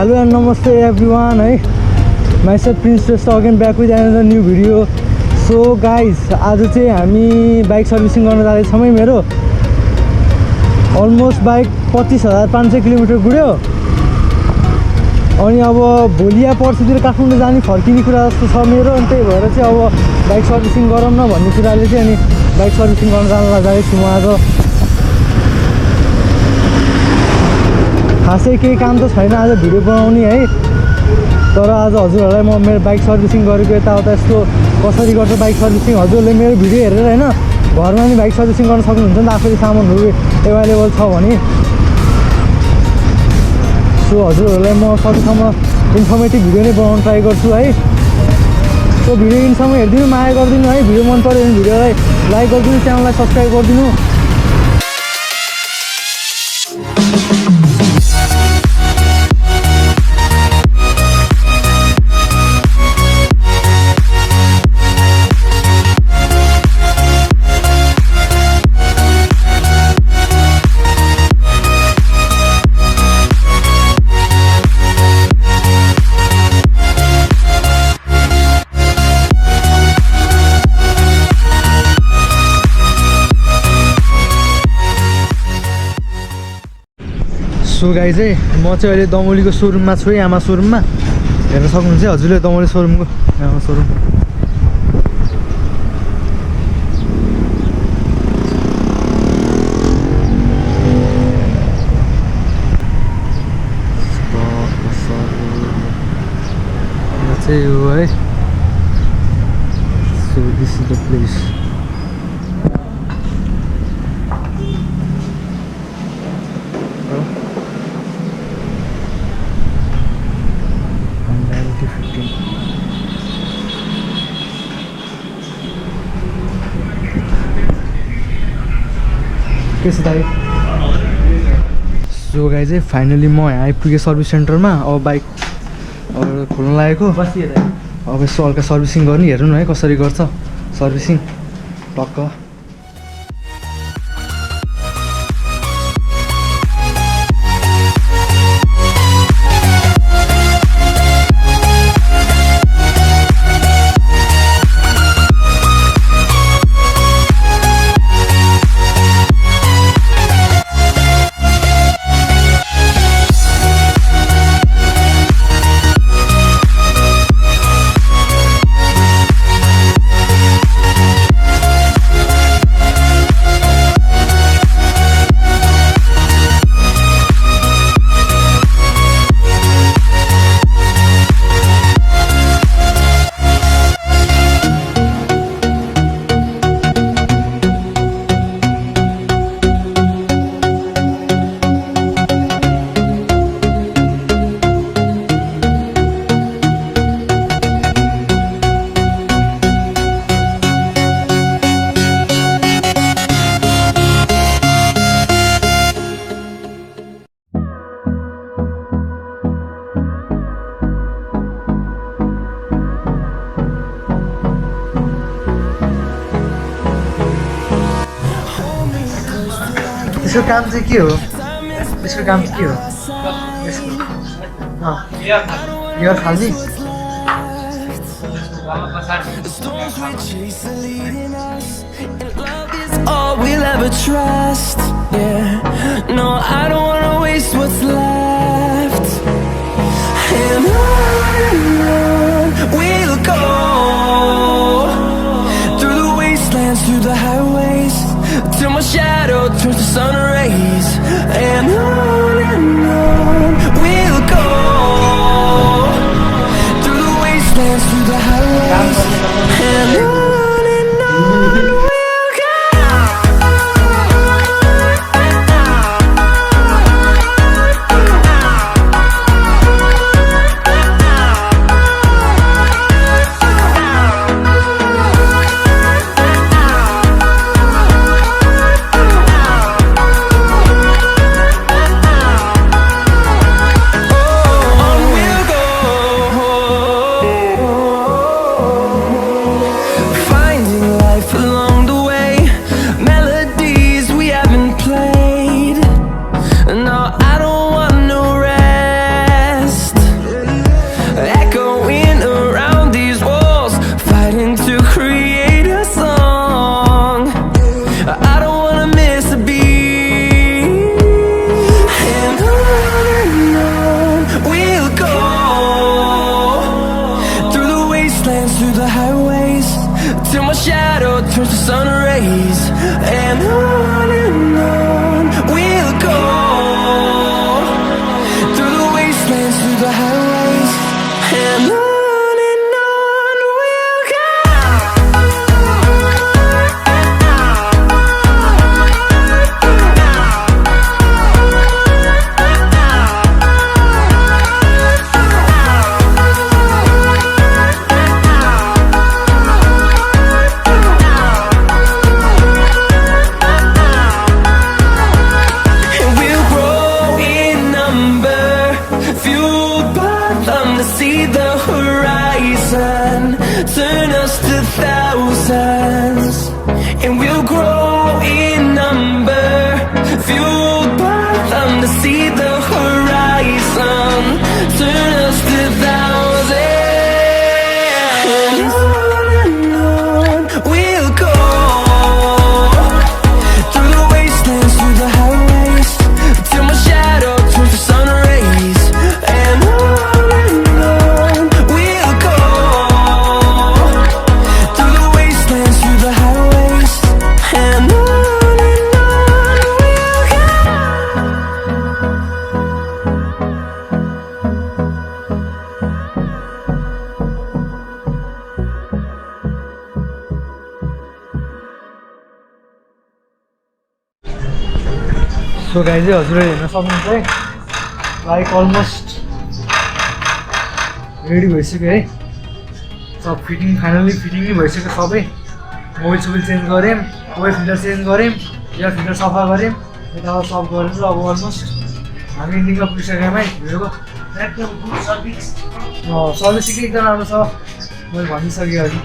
hello and namaste everyone. Myself Prince just again back with another new video. So guys, आज चाहिँ हामी bike servicing गर्न जाँदैछौँ है। मेरो अलमोस्ट बाइक 25,500 किलोमिटर गुड्यो। अनि अब भोलि या पर्सितिर काठमाडौँ जाने फर्किने कुरा जस्तो छ मेरो। अनि त्यही भएर चाहिँ अब बाइक सर्भिसिङ गरौँ न भन्ने कुराले चाहिँ अनि बाइक सर्भिसिङ गर्न जान लागेको म आज। खासै केही काम त छैन आज भिडियो बनाउने है, तर आज हजुरहरूलाई म मेरो बाइक सर्भिसिङ गरेको यताउता यस्तो कसरी गर्छ बाइक सर्भिसिङ हजुरहरूले मेरो भिडियो हेरेर हैन घरमा नि बाइक सर्भिसिङ गर्न सक्नुहुन्छ नि त आफैले सामानहरू एभाइलेबल छ भने। सो हजुरहरूलाई म सकेसम्म इन्फर्मेटिभ भिडियो नै बनाउन ट्राई गर्छु है। सो भिडियो इन्सम्म हेरिदिनु, माया गरिदिनु है। भिडियो मन पऱ्यो भने भिडियोलाई लाइक गरिदिनु, च्यानललाई सब्सक्राइब गरिदिनु। सो गाइज म चाहिँ अहिले दमौलीको सोरुममा छु, यामा सोरुममा हेर्न सक्नुहुन्छ हजुरले दमौली सोरुमको यामा सोरुम। चाहिँ हो है। So this is the place. So guys चाहिँ फाइनली म यहाँ आइपुगेँ सर्भिस सेन्टरमा। अब बाइक अब खोल्न लागेको, अब यसो हल्का सर्भिसिङ गर्ने हेर्नु न है कसरी गर्छ सर्भिसिङ टक्क। यसको काम चाहिँ के हो? यसको काम चाहिँ के हो? यो खाली all we'll ever trust. Yeah, no, I don't wanna waste what's left. And on we'll go through the wastelands, through the highways, till my shadow turns to sun rays. And on we'll go through the wastelands, through the highways. And on we'll go. So guys हजुरले हेर्न सक्नुहुन्छ है bike almost ready भइसक्यो है सब fitting finally fitting नै भइसक्यो सबै मोबिल सोबिल चेन्ज गऱ्यौँ ओयल फिल्टर चेन्ज गऱ्यौँ एयर फिल्टर सफा गऱ्यौँ यताबाट सब गरेर अब अलमोस्ट हामी इन्डिङमा पुगिसक्यौँ है भिडियोको एकदम गुड सर्भिस सर्भिसिङ एकदम राम्रो छ मैले भनिसकेँ अघि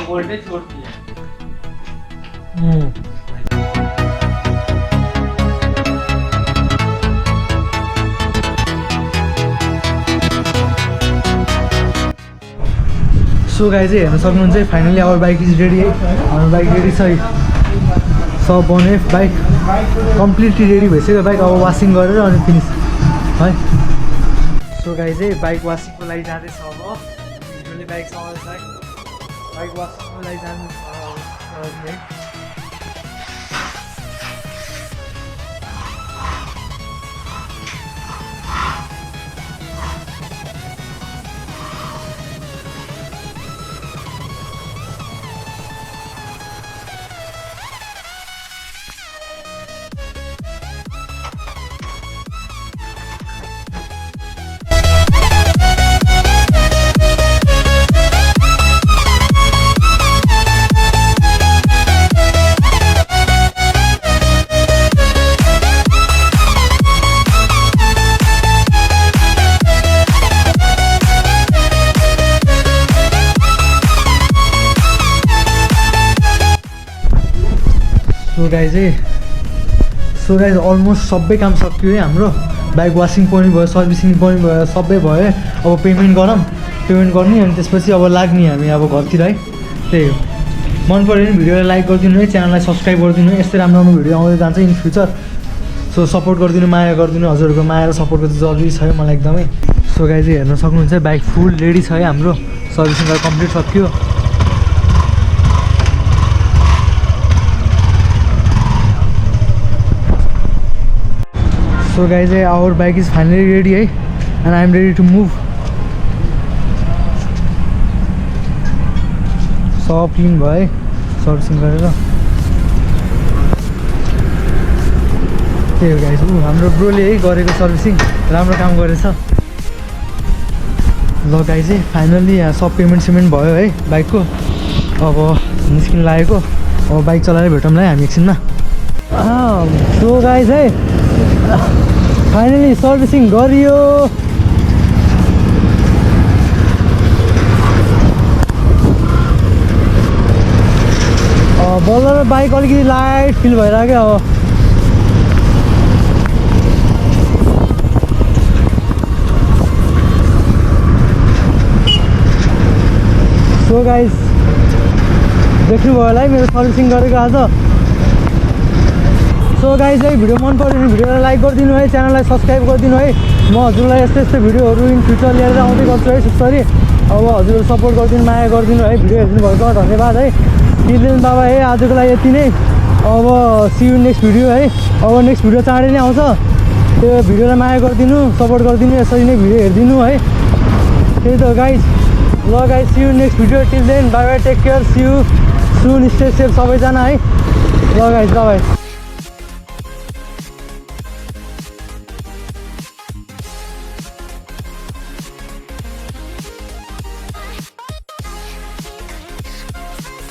वोल्टेज छोड़ दिया सो गाइज हेर्न सक्नुहुन्छ है finally our bike is ready है हाम्रो बाइक रेडी छ है सब बने बाइक कम्प्लिटली रेडी भइसक्यो बाइक अब वासिङ गरेर अनि फिनिस है सो गाइज बाइक वासिङको लागि जाँदैछ अब भिडियोले बाइक चलाउँदैछ है बाइक वासिङको लागि जानु है सो गाइज अलमोस्ट सबै काम सक्यो है हाम्रो बाइक वासिङ पनि भयो सर्भिसिङ पनि भयो सबै भयो अब पेमेन्ट गर्ने अनि त्यसपछि अब लाग्ने हामी अब घरतिर है त्यही हो मन पऱ्यो भने भिडियोलाई लाइक गरिदिनु है च्यानललाई सब्सक्राइब गरिदिनु है यस्तै राम्रो राम्रो भिडियो आउँदै जान्छ इन फ्युचर सो सपोर्ट गरिदिनु माया गरिदिनु हजुरहरूको माया र सपोर्टको चाहिँ जरुरी छ है मलाई एकदमै सो गाइज हेर्न सक्नुहुन्छ बाइक फुल रेडी छ है हाम्रो सर्भिसिङ गरेर कम्प्लिट सक्यो So guys, our bike is finally ready and I am ready to move. सब क्लिन भयो है सर्भिसिङ गरेर त्यही हो गाइस हाम्रो ब्रोले है गरेको सर्भिसिङ राम्रो काम गरेछ ल गाइस फाइनली यहाँ सब पेमेन्ट भयो है बाइकको अब निस्किन लागेको अब बाइक चलाएर भेटौँला है हामी एकछिनमा सो गाइस है फाइनली सर्भिसिङ गरियो बल्ल बाइक अलिकति लाइट फिल भइरहेको अब सो गाइस देख्नुभयो होला है मेरो सर्भिसिङ गरेको आज सो गाइस है भिडियो मन पऱ्यो भने भिडियोलाई लाइक गरिदिनु है च्यानललाई सब्सक्राइब गरिदिनु है म हजुरलाई यस्तो भिडियोहरू इन फ्युचर लिएर आउँदै गर्छु है सुस्तरी अब हजुरहरू सपोर्ट गरिदिनु माया गरिदिनु है भिडियो हेरिदिनु भएको धन्यवाद है किर्दैन बाबा है आजको लागि यति नै अब सी यू नेक्स्ट भिडियो है। अब नेक्स्ट भिडियो चाँडै नै आउँछ, त्यो भिडियोलाई माया गरिदिनु, सपोर्ट गरिदिनु, यसरी नै भिडियो हेरिदिनु है। त्यही त गाइज, ल guys see you next video, till then bye bye, take care, see you soon, stay safe सबैजना है। ल गाइज, ल भाइ।